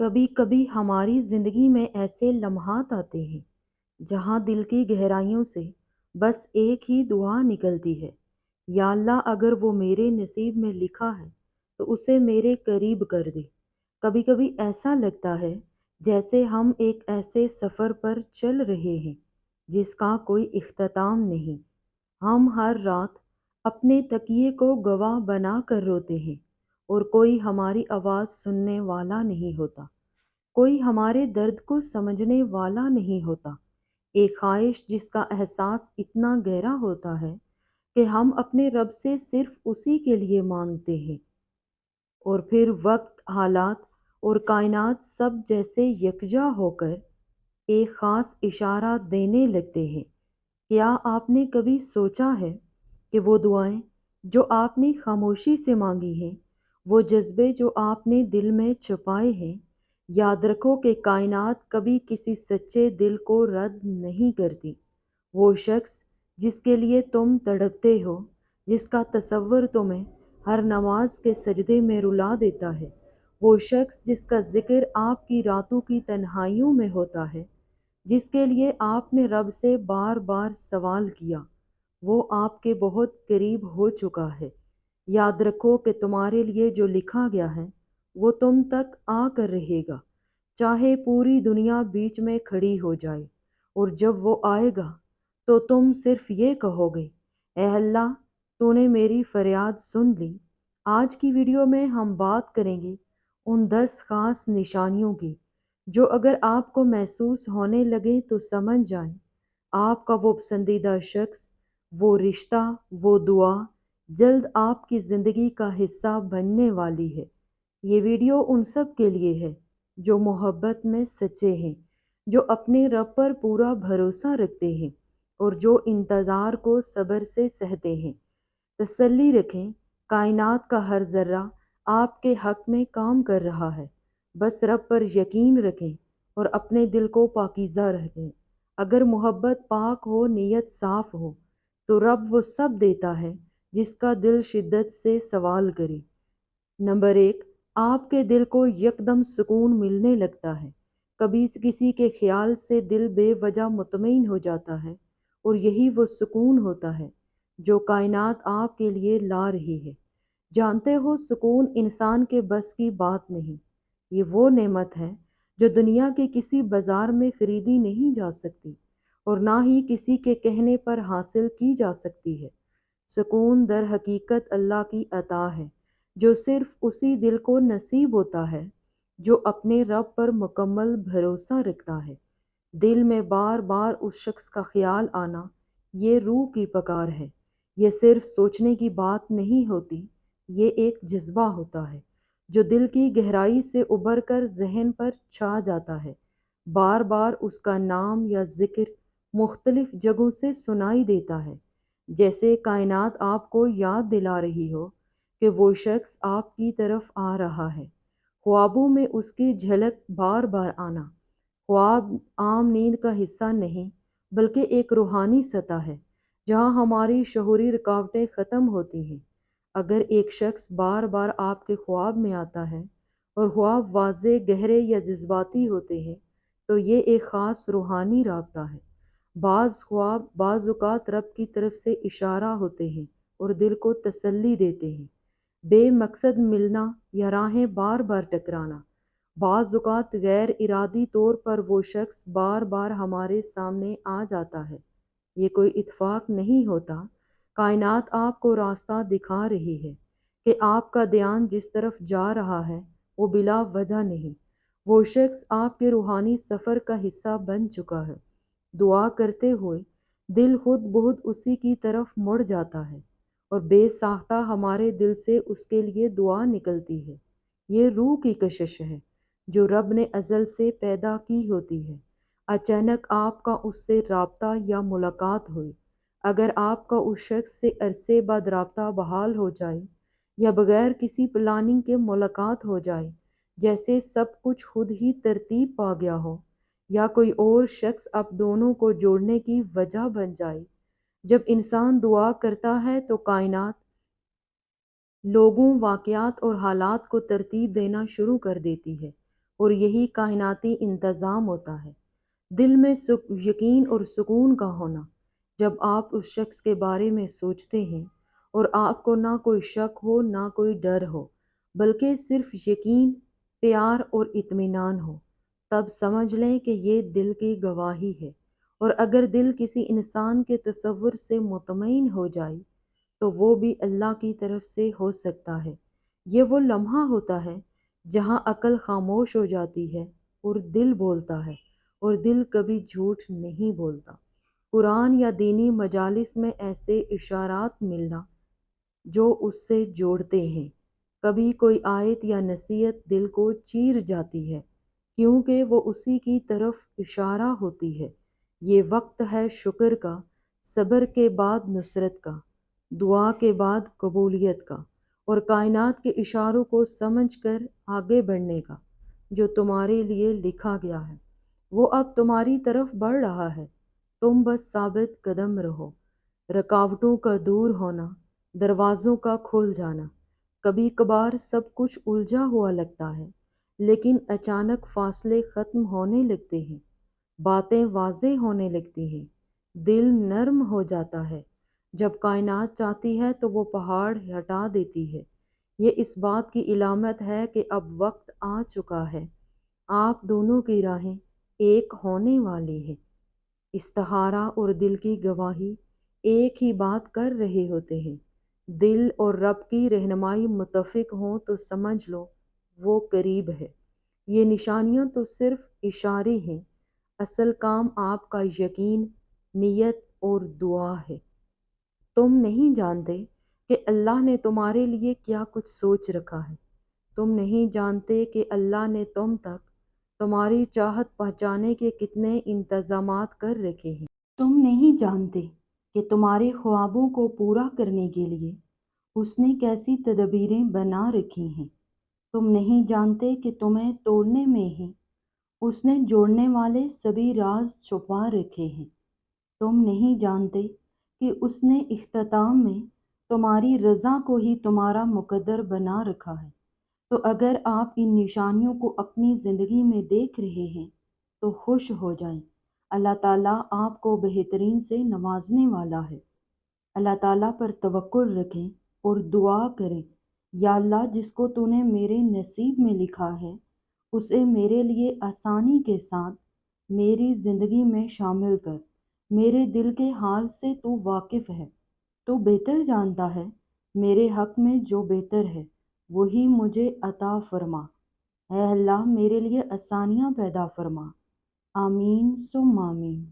کبھی کبھی ہماری زندگی میں ایسے لمحات آتے ہیں جہاں دل کی گہرائیوں سے بس ایک ہی دعا نکلتی ہے، یا اللہ اگر وہ میرے نصیب میں لکھا ہے تو اسے میرے قریب کر دے۔ کبھی کبھی ایسا لگتا ہے جیسے ہم ایک ایسے سفر پر چل رہے ہیں جس کا کوئی اختتام نہیں۔ ہم ہر رات اپنے تکیے کو گواہ بنا کر روتے ہیں اور کوئی ہماری آواز سننے والا نہیں ہوتا، کوئی ہمارے درد کو سمجھنے والا نہیں ہوتا۔ ایک خواہش جس کا احساس اتنا گہرا ہوتا ہے کہ ہم اپنے رب سے صرف اسی کے لیے مانگتے ہیں، اور پھر وقت، حالات اور کائنات سب جیسے یکجا ہو کر ایک خاص اشارہ دینے لگتے ہیں۔ کیا آپ نے کبھی سوچا ہے کہ وہ دعائیں جو آپ نے خاموشی سے مانگی ہیں، وہ جذبے جو آپ نے دل میں چھپائے ہیں، یاد رکھو کہ کائنات کبھی کسی سچے دل کو رد نہیں کرتی۔ وہ شخص جس کے لیے تم تڑپتے ہو، جس کا تصور تمہیں ہر نماز کے سجدے میں رلا دیتا ہے، وہ شخص جس کا ذکر آپ کی راتوں کی تنہائیوں میں ہوتا ہے، جس کے لیے آپ نے رب سے بار بار سوال کیا، وہ آپ کے بہت قریب ہو چکا ہے۔ یاد رکھو کہ تمہارے لیے جو لکھا گیا ہے وہ تم تک آ کر رہے گا، چاہے پوری دنیا بیچ میں کھڑی ہو جائے۔ اور جب وہ آئے گا تو تم صرف یہ کہو گے، اے اللہ تو نے میری فریاد سن لی۔ آج کی ویڈیو میں ہم بات کریں گے ان 10 خاص نشانیوں کی جو اگر آپ کو محسوس ہونے لگے تو سمجھ جائیں آپ کا وہ پسندیدہ شخص، وہ رشتہ، وہ دعا جلد آپ کی زندگی کا حصہ بننے والی ہے۔ یہ ویڈیو ان سب کے لیے ہے جو محبت میں سچے ہیں، جو اپنے رب پر پورا بھروسہ رکھتے ہیں اور جو انتظار کو صبر سے سہتے ہیں۔ تسلی رکھیں، کائنات کا ہر ذرہ آپ کے حق میں کام کر رہا ہے۔ بس رب پر یقین رکھیں اور اپنے دل کو پاکیزہ رکھیں۔ اگر محبت پاک ہو، نیت صاف ہو، تو رب وہ سب دیتا ہے جس کا دل شدت سے سوال کرے۔ نمبر 1، آپ کے دل کو یکدم سکون ملنے لگتا ہے۔ کبھی کسی کے خیال سے دل بے وجہ مطمئن ہو جاتا ہے، اور یہی وہ سکون ہوتا ہے جو کائنات آپ کے لیے لا رہی ہے۔ جانتے ہو، سکون انسان کے بس کی بات نہیں۔ یہ وہ نعمت ہے جو دنیا کے کسی بازار میں خریدی نہیں جا سکتی، اور نہ ہی کسی کے کہنے پر حاصل کی جا سکتی ہے۔ سکون در حقیقت اللہ کی عطا ہے جو صرف اسی دل کو نصیب ہوتا ہے جو اپنے رب پر مکمل بھروسہ رکھتا ہے۔ دل میں بار بار اس شخص کا خیال آنا، یہ روح کی پکار ہے۔ یہ صرف سوچنے کی بات نہیں ہوتی، یہ ایک جذبہ ہوتا ہے جو دل کی گہرائی سے ابھر کر ذہن پر چھا جاتا ہے۔ بار بار اس کا نام یا ذکر مختلف جگہوں سے سنائی دیتا ہے، جیسے کائنات آپ کو یاد دلا رہی ہو کہ وہ شخص آپ کی طرف آ رہا ہے۔ خوابوں میں اس کی جھلک بار بار آنا۔ خواب عام نیند کا حصہ نہیں، بلکہ ایک روحانی سطح ہے جہاں ہماری شعوری رکاوٹیں ختم ہوتی ہیں۔ اگر ایک شخص بار بار آپ کے خواب میں آتا ہے اور خواب واضح، گہرے یا جذباتی ہوتے ہیں تو یہ ایک خاص روحانی رابطہ ہے۔ بعض خواب بعض اوقات رب کی طرف سے اشارہ ہوتے ہیں اور دل کو تسلی دیتے ہیں۔ بے مقصد ملنا یا راہیں بار بار ٹکرانا۔ بعض اوقات غیر ارادی طور پر وہ شخص بار بار ہمارے سامنے آ جاتا ہے۔ یہ کوئی اتفاق نہیں ہوتا، کائنات آپ کو راستہ دکھا رہی ہے کہ آپ کا دھیان جس طرف جا رہا ہے وہ بلا وجہ نہیں۔ وہ شخص آپ کے روحانی سفر کا حصہ بن چکا ہے۔ دعا کرتے ہوئے دل خود بخود اسی کی طرف مڑ جاتا ہے، اور بے ساختہ ہمارے دل سے اس کے لیے دعا نکلتی ہے۔ یہ روح کی کشش ہے جو رب نے ازل سے پیدا کی ہوتی ہے۔ اچانک آپ کا اس سے رابطہ یا ملاقات ہوئی۔ اگر آپ کا اس شخص سے عرصے بعد رابطہ بحال ہو جائے یا بغیر کسی پلاننگ کے ملاقات ہو جائے، جیسے سب کچھ خود ہی ترتیب پا گیا ہو، یا کوئی اور شخص اب دونوں کو جوڑنے کی وجہ بن جائے۔ جب انسان دعا کرتا ہے تو کائنات لوگوں، واقعات اور حالات کو ترتیب دینا شروع کر دیتی ہے۔ اور یہی کائناتی انتظام ہوتا ہے۔ دل میں یقین اور سکون کا ہونا، جب آپ اس شخص کے بارے میں سوچتے ہیں اور آپ کو نہ کوئی شک ہو نہ کوئی ڈر ہو، بلکہ صرف یقین، پیار اور اطمینان ہو، تب سمجھ لیں کہ یہ دل کی گواہی ہے۔ اور اگر دل کسی انسان کے تصور سے مطمئن ہو جائے تو وہ بھی اللہ کی طرف سے ہو سکتا ہے۔ یہ وہ لمحہ ہوتا ہے جہاں عقل خاموش ہو جاتی ہے اور دل بولتا ہے، اور دل کبھی جھوٹ نہیں بولتا۔ قرآن یا دینی مجالس میں ایسے اشارات ملنا جو اس سے جوڑتے ہیں۔ کبھی کوئی آیت یا نصیحت دل کو چیر جاتی ہے کیونکہ وہ اسی کی طرف اشارہ ہوتی ہے۔ یہ وقت ہے شکر کا، صبر کے بعد نصرت کا، دعا کے بعد قبولیت کا، اور کائنات کے اشاروں کو سمجھ کر آگے بڑھنے کا۔ جو تمہارے لیے لکھا گیا ہے وہ اب تمہاری طرف بڑھ رہا ہے، تم بس ثابت قدم رہو۔ رکاوٹوں کا دور ہونا، دروازوں کا کھل جانا۔ کبھی کبھار سب کچھ الجھا ہوا لگتا ہے، لیکن اچانک فاصلے ختم ہونے لگتے ہیں، باتیں واضح ہونے لگتی ہیں، دل نرم ہو جاتا ہے۔ جب کائنات چاہتی ہے تو وہ پہاڑ ہٹا دیتی ہے۔ یہ اس بات کی علامت ہے کہ اب وقت آ چکا ہے، آپ دونوں کی راہیں ایک ہونے والی ہیں۔ استخارہ اور دل کی گواہی ایک ہی بات کر رہے ہوتے ہیں۔ دل اور رب کی رہنمائی متفق ہوں تو سمجھ لو وہ قریب ہے۔ یہ نشانیاں تو صرف اشارے ہیں، اصل کام آپ کا یقین، نیت اور دعا ہے۔ تم نہیں جانتے کہ اللہ نے تمہارے لیے کیا کچھ سوچ رکھا ہے۔ تم نہیں جانتے کہ اللہ نے تم تک تمہاری چاہت پہنچانے کے کتنے انتظامات کر رکھے ہیں۔ تم نہیں جانتے کہ تمہارے خوابوں کو پورا کرنے کے لیے اس نے کیسی تدبیریں بنا رکھی ہیں۔ تم نہیں جانتے کہ تمہیں توڑنے میں ہی اس نے جوڑنے والے سبھی راز چھپا رکھے ہیں۔ تم نہیں جانتے کہ اس نے اختتام میں تمہاری رضا کو ہی تمہارا مقدر بنا رکھا ہے۔ تو اگر آپ ان نشانیوں کو اپنی زندگی میں دیکھ رہے ہیں تو خوش ہو جائیں، اللہ تعالیٰ آپ کو بہترین سے نوازنے والا ہے۔ اللہ تعالیٰ پر توکل رکھیں اور دعا کریں، یا اللہ جس کو تو نے میرے نصیب میں لکھا ہے اسے میرے لیے آسانی کے ساتھ میری زندگی میں شامل کر۔ میرے دل کے حال سے تو واقف ہے، تو بہتر جانتا ہے میرے حق میں جو بہتر ہے وہی مجھے عطا فرما۔ اے اللہ میرے لیے آسانیاں پیدا فرما۔ آمین ثم آمین۔